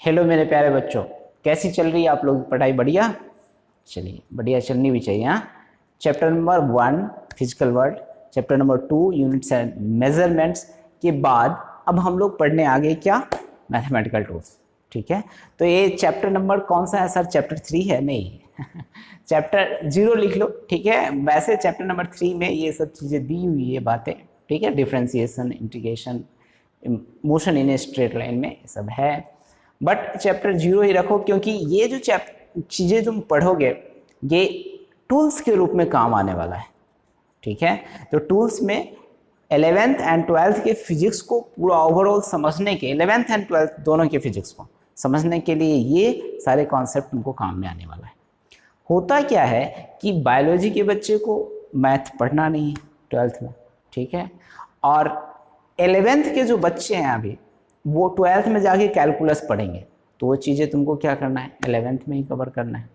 Hello मेरे प्यारे बच्चों, कैसी चल रही है आप लोग की पढ़ाई? बढ़िया? चलिए, बढ़िया चलनी भी चाहिए। हाँ, chapter number 1 physical world, chapter number 2 units and measurements के बाद अब हम लोग पढ़ने आगे क्या? Mathematical tools. ठीक है, तो ये चैप्टर नंबर कौन सा है सर? चैप्टर 3 है? नहीं चैप्टर 0 लिख लो। ठीक है, वैसे चैप्टर नंबर 3 में ये सब चीज़ें दी हुई है बातें। ठीक है, differentiation, integration, motion in a straight line में ये सब है, बट चैप्टर 0 ही रखो, क्योंकि ये जो चीज़ें तुम पढ़ोगे ये टूल्स के रूप में काम आने वाला है। ठीक है, तो टूल्स में 11th एंड 12th के फिजिक्स को पूरा ओवरऑल समझने के, 11th एंड 12th दोनों के फिजिक्स को समझने के लिए ये सारे कॉन्सेप्ट तुमको काम में आने वाला है। होता क्या है कि बायोलॉजी के बच्चे को मैथ पढ़ना नहीं है 12th में। ठीक है, और 11th के जो बच्चे हैं अभी वो 12th में जाके कैलकुलस पढ़ेंगे, तो वो चीज़ें तुमको क्या करना है? 11th में ही कवर करना है।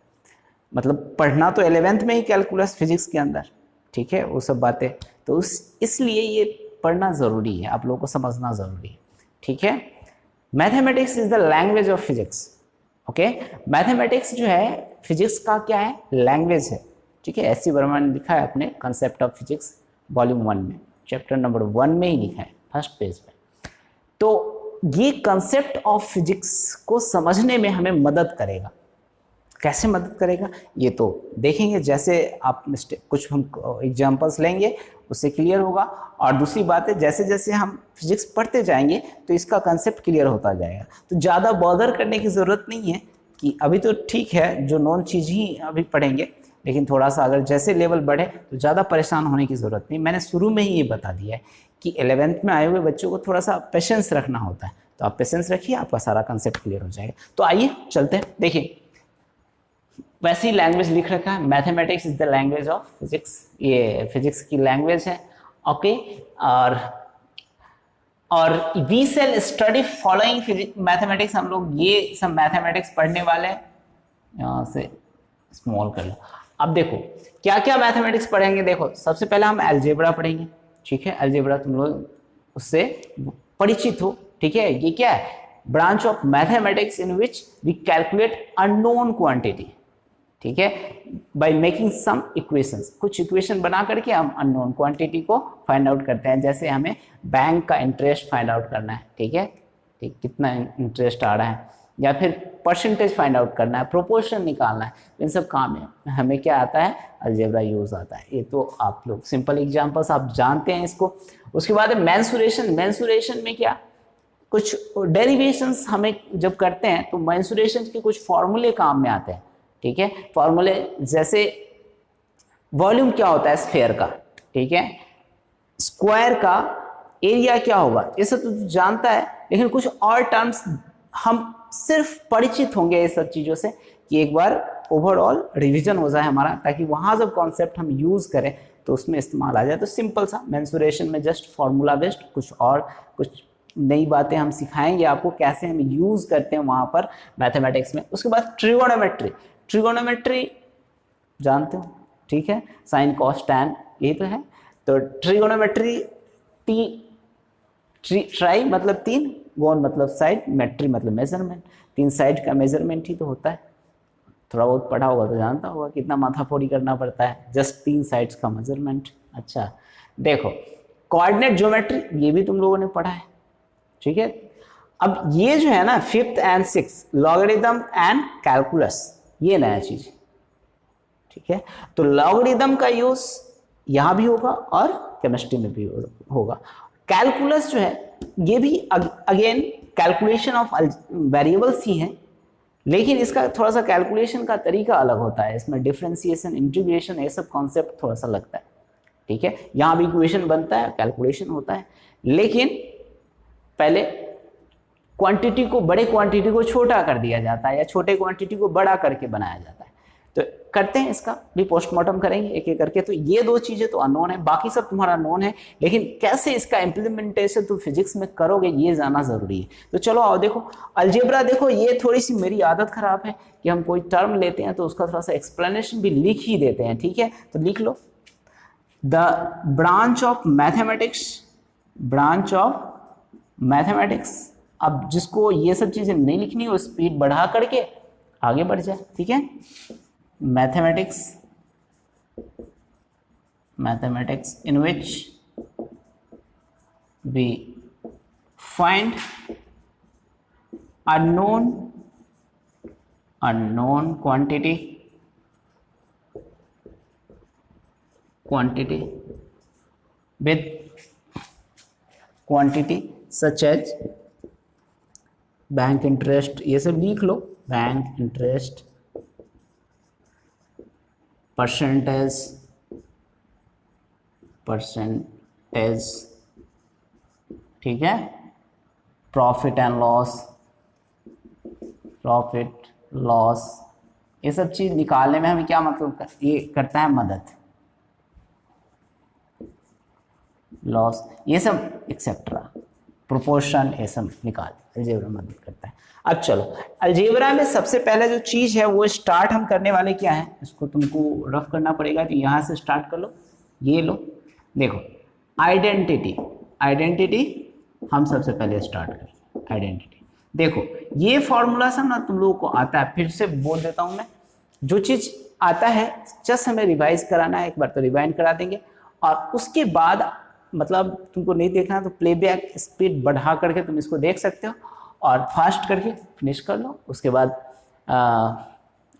मतलब पढ़ना तो 11th में ही कैलकुलस फिजिक्स के अंदर। ठीक है, वो सब बातें तो इसलिए ये पढ़ना ज़रूरी है, आप लोगों को समझना ज़रूरी है। ठीक है, mathematics is the language of physics. Okay, mathematics जो है फिजिक्स का क्या है? लैंग्वेज है। ठीक है, एस सी वर्मा ने लिखा है अपने कंसेप्ट ऑफ फिजिक्स वॉल्यूम 1 में, चैप्टर नंबर 1 में ही लिखा है, फर्स्ट पेज पे। तो ये कंसेप्ट ऑफ फिजिक्स को समझने में हमें मदद करेगा। कैसे मदद करेगा ये तो देखेंगे, जैसे आप कुछ हम एग्जांपल्स लेंगे उससे क्लियर होगा। और दूसरी बात है, जैसे जैसे हम फिजिक्स पढ़ते जाएंगे तो इसका कंसेप्ट क्लियर होता जाएगा। तो ज़्यादा बॉदर करने की ज़रूरत नहीं है कि अभी तो ठीक है जो नॉन चीज़ ही अभी पढ़ेंगे, लेकिन थोड़ा सा अगर जैसे लेवल बढ़े तो ज़्यादा परेशान होने की ज़रूरत नहीं। मैंने शुरू में ही ये बता दिया है कि 11th में आए हुए बच्चों को थोड़ा सा पेशेंस रखना होता है, तो आप पेशेंस रखिए, आपका सारा कंसेप्ट क्लियर हो जाएगा। तो आइए चलते हैं, देखिए वैसे ही लैंग्वेज लिख रखा है, mathematics is the language of physics, ये फिजिक्स की लैंग्वेज है। ओके, और we shall study following mathematics, हम लोग ये सब मैथमेटिक्स पढ़ने वाले हैं। यहाँ से स्मॉल कर लो। अब देखो क्या क्या मैथमेटिक्स पढ़ेंगे। देखो सबसे पहले हम अलजेब्रा पढ़ेंगे। ठीक है, अलजेब्रा तुम लोग उससे परिचित हो। ठीक है, ये क्या है? Branch of mathematics in which we calculate unknown quantity. ठीक है, बाय मेकिंग सम इक्वेशंस, कुछ इक्वेशन बना करके हम अननोन क्वांटिटी को फाइंड आउट करते हैं। जैसे हमें बैंक का इंटरेस्ट फाइंड आउट करना है। ठीक है, ठीक, कितना इंटरेस्ट आ रहा है, या फिर परसेंटेज फाइंड आउट करना है, प्रोपोर्शन निकालना है, इन सब काम में हमें क्या आता है? अलजेब्रा यूज आता है। ये तो आप लोग सिंपल एग्जांपल्स आप जानते हैं इसको। उसके बाद मेंसुरेशन, मेंसुरेशन में क्या कुछ डेरिवेशंस हमें जब करते हैं तो मेंसुरेशन के कुछ फॉर्मूले काम में आते हैं। ठीक है, फॉर्मूले जैसे वॉल्यूम क्या होता है स्फेयर का, ठीक है, स्क्वायर का एरिया क्या होगा, ये सब तो जानता है, लेकिन कुछ और टर्म्स हम सिर्फ परिचित होंगे ये सब चीज़ों से कि एक बार ओवरऑल रिवीजन हो जाए हमारा, ताकि वहाँ जब कॉन्सेप्ट हम यूज़ करें तो उसमें इस्तेमाल आ जाए। तो सिंपल सा मेंसुरेशन में जस्ट फार्मूला बेस्ड कुछ नई बातें हम सिखाएंगे आपको, कैसे हम यूज़ करते हैं वहाँ पर मैथमेटिक्स में। उसके बाद ट्रिगोनोमेट्री, ट्रिगोनोमेट्री जानते हो? ठीक है, साइन कॉस टैन यही तो है। तो ट्रिगोनोमेट्री, ट्राई मतलब तीन, गोन मतलब साइड, मेट्री मतलब मेजरमेंट, तीन साइड का मेजरमेंट ही तो होता है। थोड़ा बहुत पढ़ा होगा तो जानता होगा कितना माथाफोड़ी करना पड़ता है, जस्ट तीन साइड्स का मेजरमेंट। अच्छा देखो, कोऑर्डिनेट ज्योमेट्री ये भी तुम लोगों ने पढ़ा है। ठीक है, अब ये जो है ना 5th and 6th, logarithm and calculus, ये नया चीज। ठीक है, तो लॉगरिथम का यूज यहां भी होगा और केमिस्ट्री में भी होगा। कैलकुलस जो है ये भी अगेन कैलकुलेशन ऑफ वेरिएबल्स ही है, लेकिन इसका थोड़ा सा कैलकुलेशन का तरीका अलग होता है। इसमें डिफरेंशिएशन, इंटीग्रेशन, ये सब कॉन्सेप्ट थोड़ा सा लगता है। ठीक है, यहां भी इक्वेशन बनता है, कैलकुलेशन होता है, लेकिन पहले क्वांटिटी को, बड़े क्वांटिटी को छोटा कर दिया जाता है या छोटे क्वांटिटी को बड़ा करके बनाया जाता है। तो करते हैं, इसका भी पोस्टमार्टम करेंगे एक एक करके। तो ये दो चीजें तो अननोन है, बाकी सब तुम्हारा नोन है, लेकिन कैसे इसका इम्प्लीमेंटेशन तुम फिजिक्स में करोगे ये जानना जरूरी है। तो चलो आओ देखो अलजेब्रा। देखो ये थोड़ी सी मेरी आदत खराब है कि हम कोई टर्म लेते हैं तो उसका थोड़ा सा एक्सप्लेनेशन भी लिख ही देते हैं। ठीक है, तो लिख लो, the branch of mathematics, branch of mathematics अब जिसको ये सब चीज़ें नहीं लिखनी हो स्पीड बढ़ा करके आगे बढ़ जाए, ठीक है। Mathematics in which we find unknown quantity with quantity such as bank interest, ये सब लिख लो, बैंक इंटरेस्ट, परसेंटेज, ठीक है, प्रॉफिट लॉस, ये सब चीज निकालने में हमें क्या मतलब ये करता है, मदद, लॉस, ये सब एक्सेट्रा, प्रोपोर्शन, ये सब निकाल अलजेब्रा मदद करता है। अब चलो अलजेब्रा में सबसे पहले जो चीज है वो स्टार्ट हम करने वाले क्या है, इसको तुमको रफ करना पड़ेगा, तो यहाँ से स्टार्ट कर लो, ये लो, देखो आइडेंटिटी हम सबसे पहले स्टार्ट करें। आइडेंटिटी देखो, ये फॉर्मूला सब ना तुम लोगों को आता है, फिर से बोल देता हूं मैं, जो चीज आता है जस्ट हमें रिवाइज कराना है, एक बार तो रिवाइंड करा देंगे, और उसके बाद मतलब तुमको नहीं देखना तो प्लेबैक स्पीड बढ़ा करके तुम इसको देख सकते हो, और फास्ट करके फिनिश कर लो। उसके बाद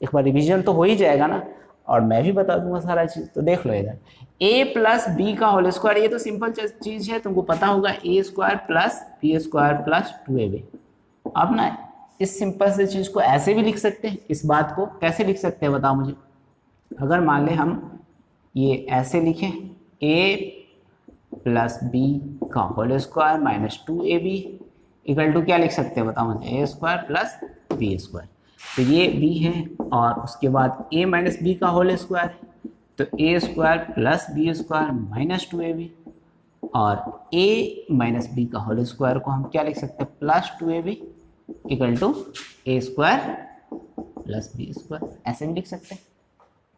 एक बार रिवीजन तो हो ही जाएगा ना, और मैं भी बता दूंगा सारा चीज़, तो देख लो इधर a प्लस बी का होल स्क्वायर, ये तो सिंपल चीज़ है, तुमको पता होगा a square plus b square plus 2ab। अब ना इस सिंपल से चीज़ को ऐसे भी लिख सकते हैं, इस बात को कैसे लिख सकते हैं बताओ मुझे। अगर मान ले हम ये ऐसे लिखें a प्लस बी का whole square minus 2ab equal to क्या लिख सकते हैं बताओ मुझे, a square plus b square, तो ये b है, और उसके बाद a माइनस बी का होल स्क्वायर है, तो a square plus b square minus 2ab, और a माइनस बी का होल स्क्वायर को हम क्या लिख सकते हैं, plus 2ab equal to a square plus b square, ऐसे भी लिख सकते हैं,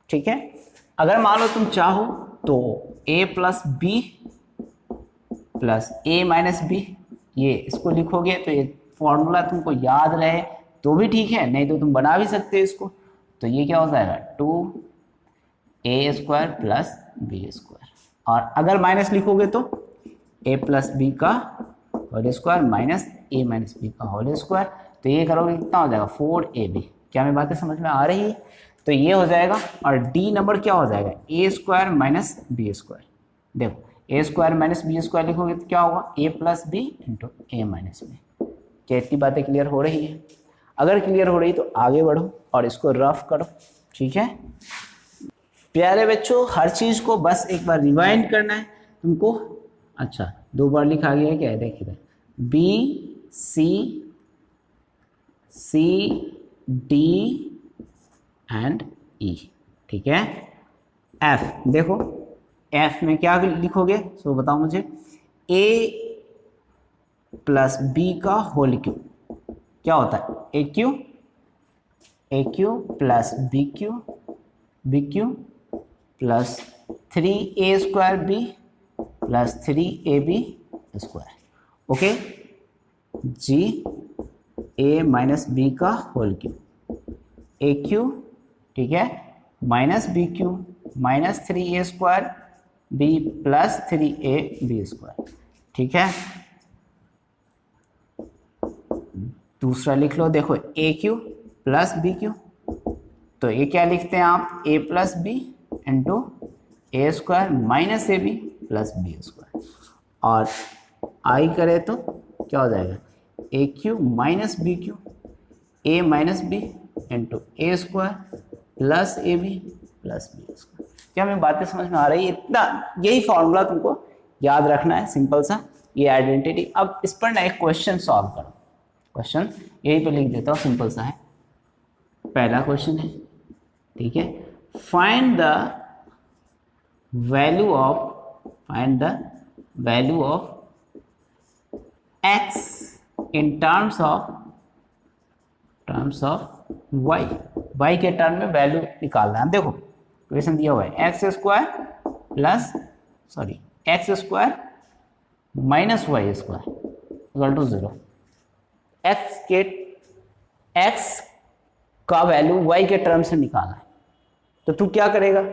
ठीक है। अगर मान लो तुम चाहो तो a plus b plus a minus b, ये इसको लिखोगे तो ये फॉर्मूला तुमको याद रहे तो भी ठीक है, नहीं तो तुम बना भी सकते हो इसको, तो ये क्या हो जाएगा 2a square plus b square, और अगर माइनस लिखोगे तो a प्लस बी का whole square minus a minus b का होल स्क्वायर, तो ये करोगे कितना हो जाएगा 4ab। क्या मेरी बातें समझ में आ रही है? तो ये हो जाएगा, और डी नंबर क्या हो जाएगा a square minus b square, देखो a square minus b square लिखोगे तो क्या होगा a plus b into a minus b. क्या इतनी बातें क्लियर हो रही है? अगर क्लियर हो रही तो आगे बढ़ो और इसको रफ करो, ठीक है प्यारे बच्चों। हर चीज को बस एक बार रिवाइंड करना है तुमको। अच्छा 2 बार लिखा गया है क्या है, देखिए बी सी डी एंड ई, ठीक है। एफ देखो, एफ में क्या लिखोगे सो बताओ मुझे, a प्लस बी का होल क्यूब क्या होता है a cube plus b cube plus 3a square b plus 3ab square, okay जी a माइनस बी का होल क्यूब ए क्यू, ठीक है, minus b cube minus 3a square b plus 3ab square, ठीक है। दूसरा लिख लो, देखो a cube plus b cube, तो ये क्या लिखते हैं आप a plus b into a square minus A b plus b square, और आई करे तो क्या हो जाएगा a cube minus b cube a minus b into a square plus a b plus b square. क्या हमें बातें समझ में आ रही है? इतना यही फॉर्मूला तुमको याद रखना है, सिंपल सा ये आइडेंटिटी। अब इस पर ना एक क्वेश्चन सॉल्व करो, क्वेश्चन यही पे लिख देता हूँ, सिंपल सा है। पहला क्वेश्चन है, ठीक है, find the value of x in terms of y के टर्म में वैल्यू निकालना है। देखो क्वेश्चन दिया हुआ है x square minus y square equal to 0, x का वैल्यू y के टर्म से निकालना है, तो तू क्या करेगा,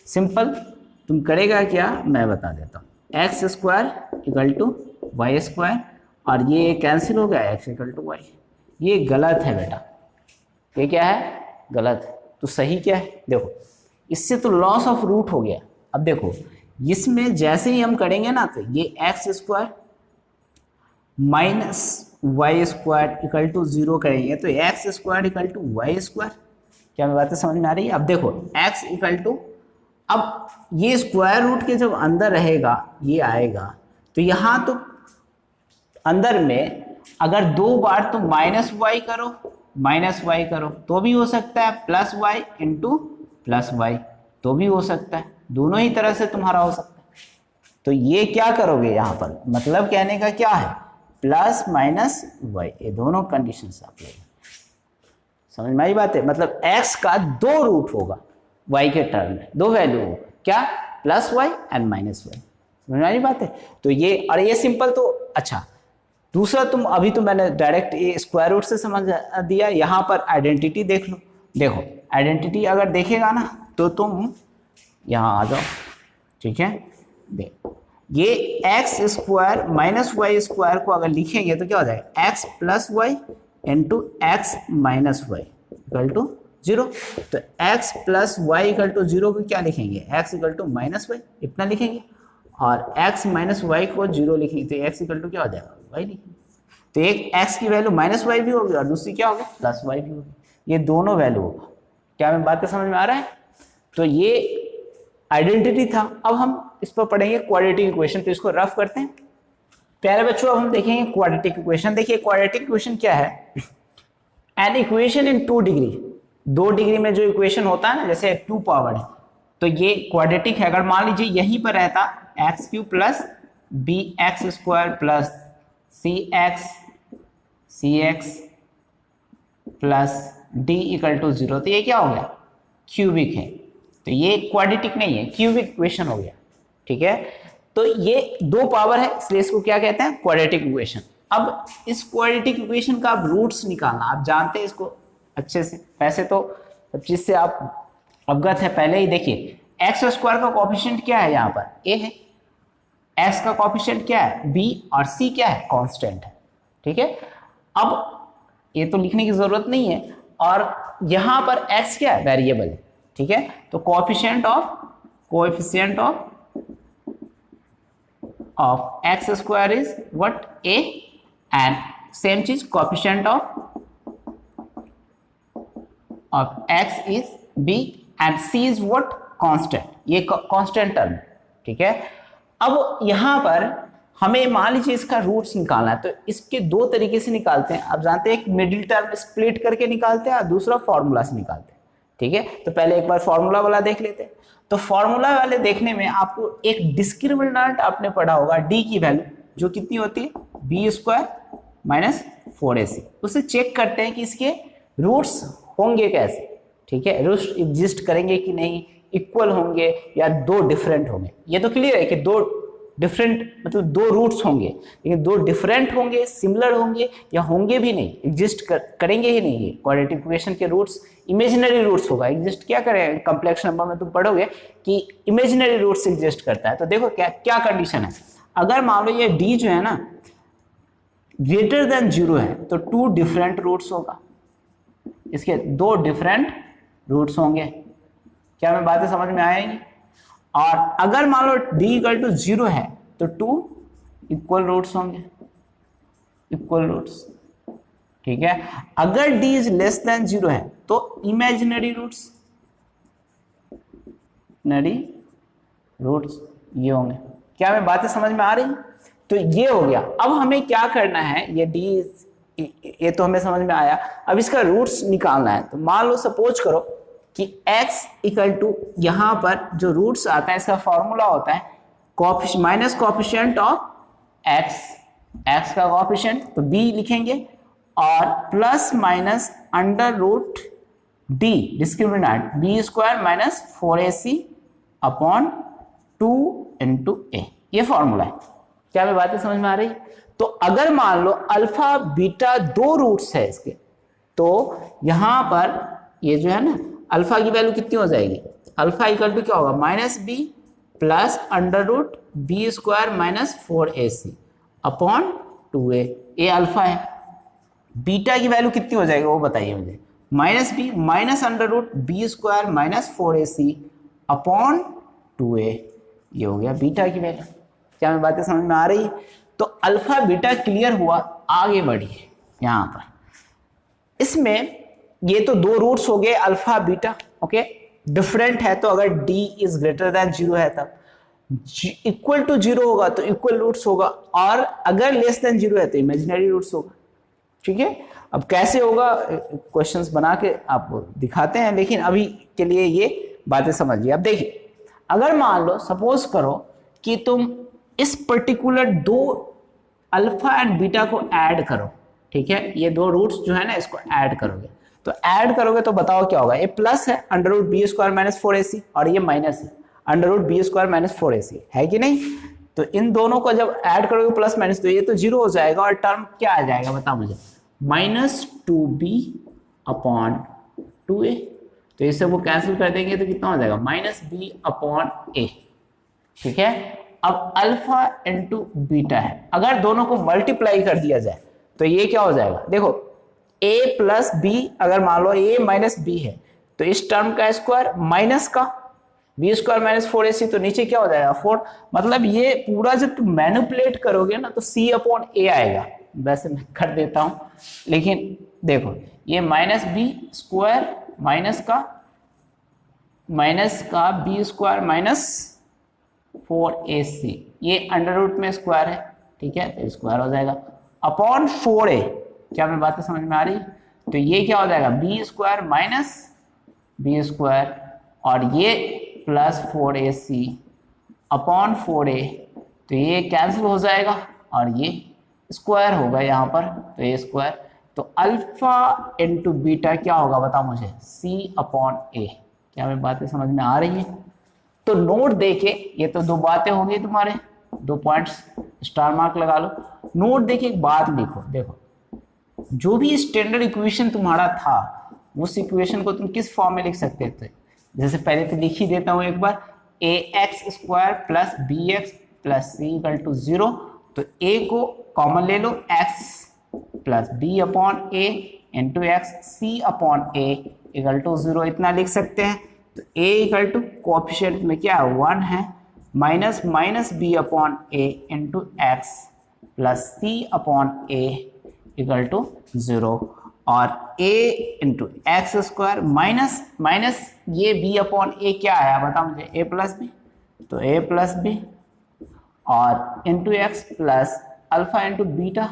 सिंपल तुम करेगा क्या मैं बता देता हूँ। X square equal to y square, और ये कैंसिल हो गया, एक्स इक्वल टू वाई। ये गलत है बेटा, ये क्या है, गलत है। तो सही क्या है, देखो इससे तो लॉस ऑफ रूट हो गया। अब देखो इसमें जैसे ही हम करेंगे ना, तो ये x square minus y square equal to 0 करेंगे, तो x square equal to y square. क्या मैं बातें समझ में आ रही है? अब देखो एक्स इक्वल टू, अब ये स्क्वायर रूट के जब अंदर रहेगा ये आएगा, तो यहाँ तो अंदर में अगर 2 बार तो माइनस वाई करो तो भी हो सकता है, plus y into plus y तो भी हो सकता है, दोनों ही तरह से तुम्हारा हो सकता है। तो ये क्या करोगे यहाँ पर, मतलब कहने का क्या है, प्लस माइनस वाई, ये दोनों कंडीशन आप लेंगे। समझ में आई बात है? मतलब x का 2 रूट होगा y के टर्म में, 2 वैल्यू होगा, क्या, plus y and minus y. समझ में आई बात है? तो ये, और ये सिंपल तो अच्छा। दूसरा तुम अभी तो मैंने डायरेक्ट ये स्क्वायर रूट से समझ दिया, यहाँ पर आइडेंटिटी देख लो। देखो आइडेंटिटी अगर देखेगा ना तो तुम यहाँ आ जाओ, ठीक है। देखो ये x square minus y square को अगर लिखेंगे तो क्या हो जाएगा, x plus y into x minus y equal to 0। तो x plus y equal to 0 को क्या लिखेंगे, x equal to minus y, इतना लिखेंगे। और x माइनस वाई को 0 लिखेंगे तो x इक्वल टू क्या हो जाएगा, y लिखेंगे। तो एक x की वैल्यू माइनस वाई भी होगी और दूसरी क्या होगी, प्लस वाई भी होगी। ये दोनों वैल्यू होगा। क्या मैं बातें समझ में आ रहा है? तो ये आइडेंटिटी था। अब हम इस पर पढ़ेंगे क्वाड्रेटिक इक्वेशन, तो इसको रफ करते हैं। प्यारे बच्चों अब हम देखेंगे क्वाड्रेटिक इक्वेशन। देखिए क्वाड्रेटिक इक्वेशन क्या है, an equation in 2 degree, 2 degree में जो इक्वेशन होता है ना, जैसे 2 पावर है, तो ये क्वाड्रेटिक है। अगर मान लीजिए यहीं पर रहता x cube plus b x square plus c x plus d equal to 0, तो ये क्या हो गया, क्यूबिक है। तो ये क्वाड्रेटिक नहीं है, क्यूबिक इक्वेशन हो गया, ठीक है। तो ये 2 पावर है, इसलिए इसको क्या कहते हैं, क्वाड्रेटिक इक्वेशन। अब इस क्वाड्रेटिक इक्वेशन का आप रूट्स निकालना, आप जानते हैं इसको अच्छे से, वैसे तो सब चीज से आप अवगत है पहले ही। देखिए एक्स स्क्वायर का कोएफिशिएंट क्या है, यहाँ पर a है, x का कोएफिशिएंट क्या है b, और c क्या है, कांस्टेंट है, ठीक है। अब ये तो लिखने की जरूरत नहीं है, और यहाँ पर x क्या है, वेरिएबल है, ठीक है। तो coefficient of x square is what, a, and same चीज coefficient of x is b and c is what, constant. ये कांस्टेंट टर्म, ठीक है। अब यहाँ पर हमें मान लीजिए इसका रूट्स निकालना है, तो इसके 2 तरीके से निकालते हैं। आप जानते हैं एक मिडिल टर्म स्प्लिट करके निकालते हैं और दूसरा फॉर्मूला से निकालते हैं, ठीक है। तो पहले एक बार फॉर्मूला वाला देख लेते हैं। तो फॉर्मूला वाले देखने में आपको एक डिस्क्रिमिनेंट आपने पढ़ा होगा, डी की वैल्यू जो कितनी होती है, बी स्क्वायर माइनस 4ac। उसे चेक करते हैं कि इसके रूट्स होंगे कैसे, ठीक है, रूट्स एग्जिस्ट करेंगे कि नहीं, इक्वल होंगे या 2 डिफरेंट होंगे। ये तो क्लियर है कि 2 डिफरेंट मतलब 2 रूट्स होंगे, लेकिन 2 डिफरेंट होंगे, सिमिलर होंगे या होंगे भी नहीं, एग्जिस्ट करेंगे ही नहीं। ये क्वाड्रेटिक इक्वेशन के रूट्स इमेजिनरी रूट्स होगा, एग्जिस्ट क्या करें, कॉम्प्लेक्स नंबर में तुम पढ़ोगे कि इमेजिनरी रूट्स एग्जिस्ट करता है। तो देखो क्या क्या कंडीशन है, अगर मान लो ये डी जो है ना ग्रेटर देन 0 है, तो 2 डिफरेंट रूट्स होगा, इसके 2 डिफरेंट रूट्स होंगे। क्या मैं बातें समझ में आएंगी? और अगर मान लो d इक्वल टू 0 है तो 2 इक्वल रूट्स होंगे, इक्वल रूट्स, ठीक है। अगर d इज लेस देन 0 है तो इमेजिनरी रूट्स, ये होंगे। क्या मैं बातें समझ में आ रही? तो ये हो गया। अब हमें क्या करना है, ये d ये तो हमें समझ में आया, अब इसका रूट्स निकालना है। तो मान लो सपोज करो कि x इक्वल टू यहाँ पर जो रूट्स आता है इसका फॉर्मूला होता है माइनस कोएफिशिएंट ऑफ x का कोएफिशिएंट तो b लिखेंगे, और plus minus under root d discriminant b square minus 4ac upon 2 into a, ये फॉर्मूला है। क्या मैं बातें समझ में आ रही? तो अगर मान लो अल्फा बीटा दो रूट्स है इसके, तो यहां पर ये जो है ना अल्फा की वैल्यू कितनी हो जाएगी, अल्फा इक्वल टू क्या होगा minus b plus under root b square minus 4ac upon 2a, ये अल्फा है। बीटा की वैल्यू कितनी हो जाएगी वो बताइए मुझे, minus b minus under root b square minus 4ac upon 2a, ये हो गया बीटा की वैल्यू। क्या मैं बातें समझ में आ रही है? तो अल्फा बीटा क्लियर हुआ, आगे बढ़िए यहां पर। इसमें ये तो दो रूट्स हो गए अल्फा बीटा, ओके, डिफरेंट है तो अगर d इज ग्रेटर देन 0 है तब, इक्वल टू 0 होगा तो इक्वल रूट्स होगा, और अगर लेस देन 0 है तो इमेजिनरी रूट्स होगा। ठीक है, अब कैसे होगा क्वेश्चंस बना के आपको दिखाते हैं, लेकिन अभी के लिए ये बातें समझिए। अब देखिए, अगर मान लो सपोज करो कि तुम इस पर्टिकुलर दो अल्फा एंड बीटा को ऐड करो, ठीक है, ये दो रूट्स जो है ना इसको ऐड करोगे, तो ऐड करोगे तो बताओ क्या होगा, ये प्लस है under root b square minus 4ac और ये माइनस है under root b square minus 4ac, है कि नहीं? तो इन दोनों को जब ऐड करोगे प्लस माइनस तो ये तो 0 हो जाएगा और टर्म क्या आ जाएगा बता मुझे, माइनस 2b अपॉन 2a। तो इसे वो कैंसिल कर देंगे तो कितना हो जाएगा माइनस b अपॉन a। ठीक है, अब अल्फा इंटू बीटा है, अगर दोनों को मल्टीप्लाई कर दिया जाए तो ये क्या हो जाएगा, देखो a प्लस बी, अगर मान लो a माइनस बी है तो इस टर्म का स्क्वायर माइनस का बी स्क्वायर माइनस 4ac, तो नीचे क्या हो जाएगा 4, मतलब ये पूरा जब तुम मैनिपुलेट करोगे ना तो c अपॉन a आएगा। वैसे मैं कर देता हूं, लेकिन देखो ये माइनस बी स्क्वायर माइनस का बी स्क्वायर माइनस 4ac, ये अंडर रूट में स्क्वायर है, ठीक है, तो स्क्वायर हो जाएगा अपॉन 4a। क्या मैं बातें समझ में आ रही? तो ये क्या हो जाएगा b square minus b square और ये प्लस 4ac अपॉन 4a, तो ये कैंसिल हो जाएगा और ये स्क्वायर होगा यहाँ पर, तो ये स्क्वायर, तो अल्फा इंटू बीटा क्या होगा बता मुझे, c अपॉन a। क्या मैं बातें समझ में आ रही है? तो नोट देके, ये तो दो बातें हो गई तुम्हारे, दो पॉइंट्स स्टार मार्क लगा लो। नोट देके एक बात लिखो, देखो जो भी स्टैंडर्ड इक्वेशन तुम्हारा था उस इक्वेशन को तुम किस फॉर्म में लिख सकते थे, जैसे पहले तो लिख ही देता हूं एक बार, ax square plus b x plus c equal to 0, तो a को कॉमन ले लो, x plus b upon a into x c upon a equal to 0, इतना लिख सकते हैं। तो a इक्वल टू कोएफिशिएंट में क्या है 1 है, minus minus b upon a into x plus c upon a equal to 0, और a into x square minus minus ये b अपॉन ए क्या आया बता मुझे, a प्लस बी, तो a प्लस बी और into x plus alpha into beta.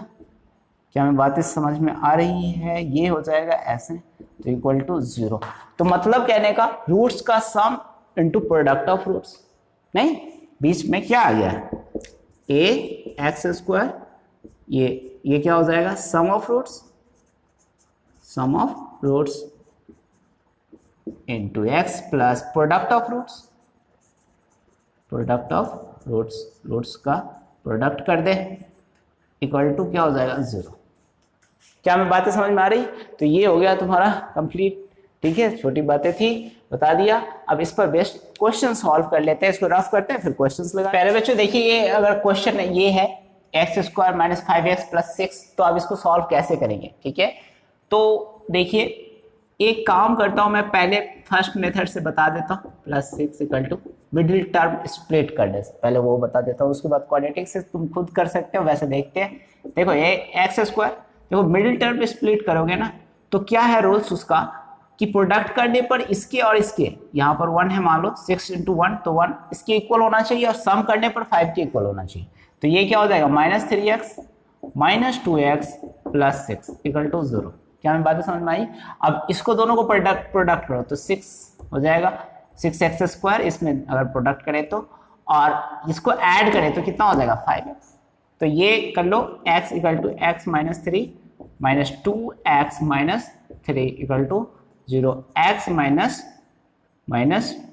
क्या मैं बातें समझ में आ रही है? ये हो जाएगा ऐसे, तो इक्वल टू 0। तो मतलब कहने का रूट्स का सम इंटू प्रोडक्ट ऑफ रूट्स, नहीं बीच में क्या आ गया है a एक्स स्क्वायर, ये क्या हो जाएगा sum of roots into x plus product of roots का प्रोडक्ट कर दे इक्वल टू क्या हो जाएगा 0। क्या मैं बातें समझ में आ रही? तो ये हो गया तुम्हारा कंप्लीट, ठीक है, छोटी बातें थी बता दिया। अब इस पर बेस्ट क्वेश्चन सॉल्व कर लेते हैं, इसको रफ करते हैं फिर क्वेश्चंस लगा। पहले बच्चों देखिए, ये अगर क्वेश्चन ये है x square minus 5x plus 6, तो अब इसको सॉल्व कैसे करेंगे, ठीक है। तो देखिए एक काम करता हूं मैं, पहले फर्स्ट मेथड से बता देता हूं, plus 6 equal to middle term split करने से पहले वो बता देता हूं, उसके बाद क्वाड्रेटिक से तुम खुद कर सकते हो। वैसे देखते हैं, देखो ये एक्स स्क्वायर, देखो मिडिल टर्म पे स्प्लिट करोगे ना तो क्या है रूल्स उसका कि प्रोडक्ट करने पर इसके और इसके, यहाँ पर 1 है मान लो, 6 इंटू 1 तो 1 इसके इक्वल होना चाहिए, और सम करने पर 5 के इक्वल होना चाहिए। तो ये क्या हो जाएगा minus 3x minus 2x plus 6 equal to 0। क्या मैं बातें समझ में आई? अब इसको दोनों को प्रोडक्ट करो तो 6 हो जाएगा, 6x स्क्वायर, इसमें अगर प्रोडक्ट करें तो, और इसको ऐड करें तो कितना हो जाएगा 5x। तो ये कर लो x equal to x minus 3 minus 2x minus 3 equal to 0, x minus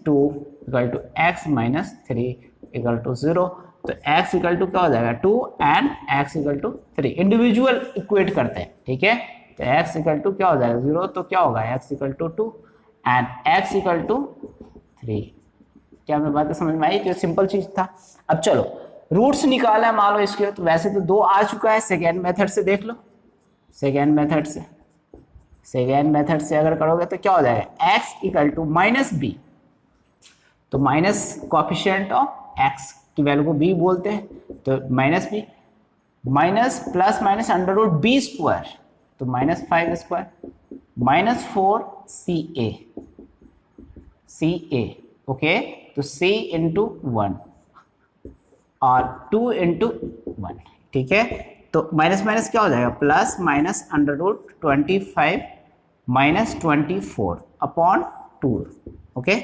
2 equal to x minus 3 equal to 0। तो x इक्वल टू क्या हो जाएगा 2 and x equal to 3। Individual equate करते हैं, ठीक है। तो x इक्वल टू क्या हो जाएगा 0, तो क्या होगा x equal to 2 and x equal to 3। क्या मैं बातें समझ में आई? तो सिंपल चीज था। अब चलो रूट्स निकाला है मान लो इसके, तो वैसे तो 2 आ चुका है, सेकेंड मेथड से देख लो। सेकेंड मेथड से अगर करोगे तो क्या हो जाएगा x equal to minus b, तो माइनस कोएफिशिएंट ऑफ x की वैल्यू को b बोलते हैं, तो minus b minus plus minus under root b square, तो minus 5 square minus 4 ca okay. तो c इंटू 1 और 2 इंटू 1, ठीक है। तो माइनस माइनस क्या हो जाएगा plus minus under root 25 minus 24 upon 2, okay.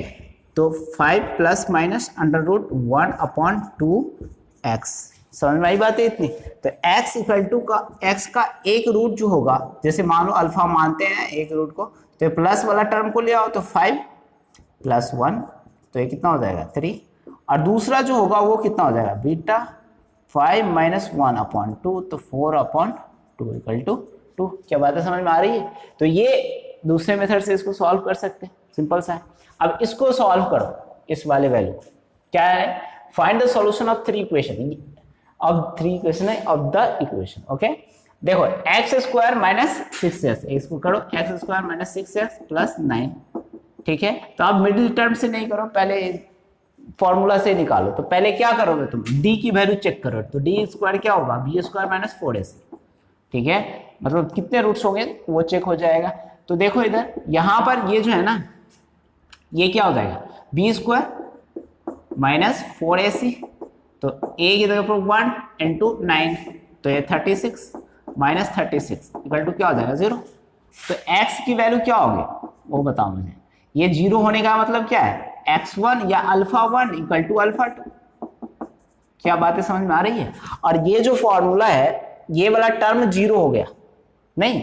तो 5 plus minus under root 1 upon 2x। समझ में आई बात है इतनी? तो x इक्वल टू का x का एक रूट जो होगा, जैसे मान लो अल्फा मानते हैं एक रूट को, तो प्लस वाला टर्म को ले आओ, तो 5 प्लस 1, तो ये कितना हो जाएगा 3। और दूसरा जो होगा वो कितना हो जाएगा बीटा 5 माइनस 1 अपॉन 2, तो 4 अपॉन 2 इक्वल टू 2। क्या बात है, समझ में आ रही है? तो ये दूसरे मेथड से इसको सॉल्व कर सकते हैं, सिंपल सा है। अब इसको सॉल्व करो, इस वाले वैल्यू क्या है, find the solution of 3 equation of 3 equation of the equation, okay. देखो एक्स स्क्वायर माइनस 6x, इसको करो x square minus 6x plus 9, ठीक है। तो आप मिडिल टर्म से नहीं करो, पहले फॉर्मूला से निकालो। तो पहले क्या करोगे तुम, d की वैल्यू चेक करो, तो d स्क्वायर क्या होगा b स्क्वायर माइनस 4ac, ठीक है। मतलब कितने रूट्स होंगे वो चेक हो जाएगा। तो देखो इधर यहाँ पर ये जो है ना, ये क्या हो जाएगा b स्क्वायर माइनस 4ac, तो a की जगह पर 1 इंटू 9, तो ये 36 माइनस 36 इक्वल टू क्या हो जाएगा 0। तो x की वैल्यू क्या होगी वो बताओ मुझे। ये 0 होने का मतलब क्या है, x1 या अल्फा 1 इक्वल टू अल्फा 2। क्या बातें समझ में आ रही है? और ये जो फॉर्मूला है, ये वाला टर्म 0 हो गया नहीं,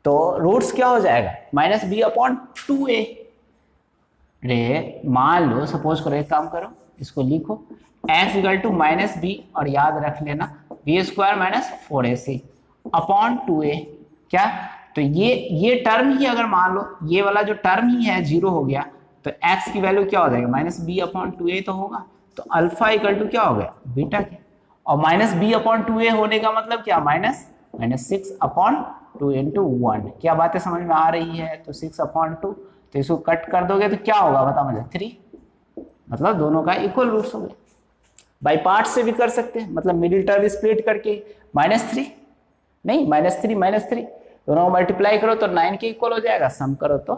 तो रूट्स क्या हो जाएगा माइनस बी अपॉन 2a। रे मान लो सपोज करो, एक काम करो, इसको लिखो x equal to minus b, और याद रख लेना B square minus 4ac upon 2a। क्या, तो ये टर्म ही अगर मान लो ये वाला जो टर्म ही है 0 हो गया, तो x की वैल्यू क्या हो जाएगा माइनस बी अपॉन 2a तो होगा। तो अल्फा इक्वल टू क्या हो गया बीटा के, और माइनस बी अपॉन 2a होने का मतलब क्या माइनस 6 अपॉन 2 इंटू 1। क्या बातें समझ में आ रही है? तो 6 अपॉन 2, तो इसको कट कर दोगे तो क्या होगा बता मुझे 3, मतलब दोनों का इक्वल रूट्स हो गए। बाई पार्ट से भी कर सकते हैं, मतलब मिडिल टर्म स्प्लिट करके -3 नहीं -3 दोनों को मल्टीप्लाई करो तो 9 के इक्वल हो जाएगा, सम करो तो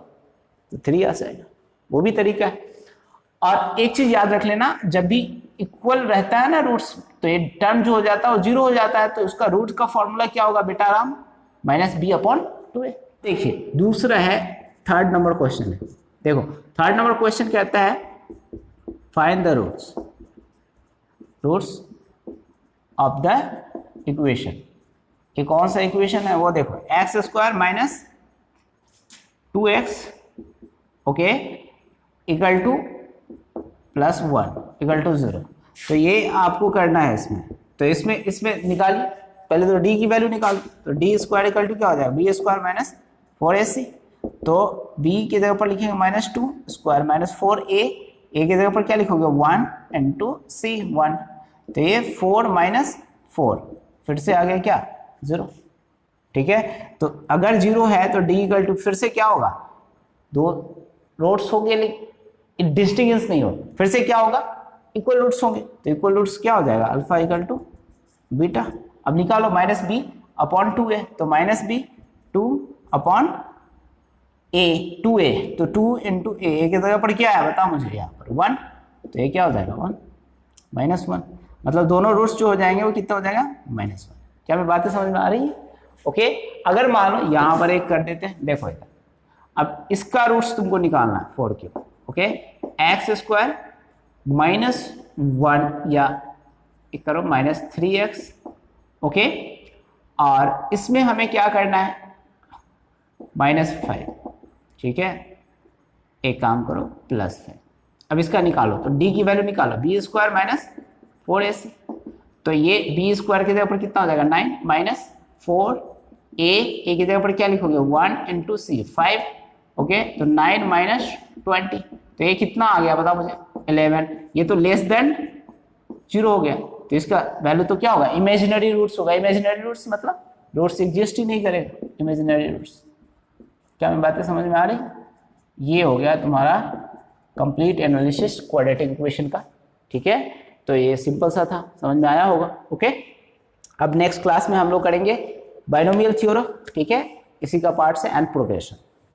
3 आ जाएगा, वो भी तरीका है। और एक चीज याद रख लेना, जब भी इक्वल रहता है ना रूट्स, तो ये टर्म जो हो जाता है वो 0 हो जाता है, तो उसका रूट का फॉर्मूला क्या होगा बेटा Ram minus b upon 2a। देखिए दूसरा है, थर्ड नंबर क्वेश्चन है। देखो थर्ड नंबर क्वेश्चन कहता है find the roots of the equation. ये कौन सा इक्वेशन है वो देखो, x square minus 2x okay equal to plus 1 equal to 0। तो ये आपको करना है इसमें, तो इसमें निकालिए पहले, तो d की वैल्यू निकालो, तो d स्क्वायर इक्वल टू क्या हो जाएगा बी स्क्वायर माइनस 4ac। तो b की जगह पर लिखेंगे -2 स्क्वायर माइनस 4a, a की जगह पर क्या लिखोगे 1 इंटू c 1, तो ये 4 माइनस 4 फिर से आ गया क्या 0, ठीक है। तो अगर 0 है तो d इक्वल टू फिर से क्या होगा, दो रूट्स होंगे लेकिन डिस्टिंगेंस नहीं हो, फिर से क्या होगा इक्वल रूट्स होंगे, तो इक्वल रूट्स क्या हो जाएगा अल्फा इक्वल टू बीटा। अब निकालो माइनस बी अपॉन 2a, तो minus B 2 upon a 2a, तो 2 इंटू a की जगह पर क्या है बताओ मुझे यहाँ पर 1, तो ये क्या हो जाएगा 1 माइनस 1, मतलब दोनों रूट्स जो हो जाएंगे वो कितना हो जाएगा -1। क्या मैं बातें समझ में आ रही है? ओके। अगर मान लो यहाँ पर एक कर देते हैं, देखो इधर, अब इसका रूट्स तुमको निकालना है 4 ओके, एक्स स्क्वायर -1 या एक करो -3x ओके, और इसमें हमें क्या करना है -5, ठीक है। एक काम करो +5, अब इसका निकालो, तो d की वैल्यू निकालो बी स्क्वायर माइनस 4ac। तो ये b स्क्वायर की जगह पर कितना हो जाएगा 9 माइनस 4a, a की जगह पर क्या लिखोगे 1 इंटू सी 5, ओके। तो 9 माइनस 20, तो ये कितना आ गया बताओ मुझे 11। ये तो लेस देन 0 हो गया, तो इसका वैल्यू तो क्या होगा इमेजिनरी रूट्स होगा। इमेजिनरी रूट्स मतलब रूट्स एग्जिस्ट ही नहीं करेगा, इमेजिनरी रूट्स। क्या मैं बातें समझ में आ रही? ये हो गया तुम्हारा कंप्लीट एनालिसिस क्वाड्रेटिक इक्वेशन का, ठीक है। तो ये सिंपल सा था, समझ में आया होगा, ओके। अब नेक्स्ट क्लास में हम लोग करेंगे बाइनोमियल थ्योरम, ठीक है, इसी का पार्ट से एंड प्रोग्रेशन।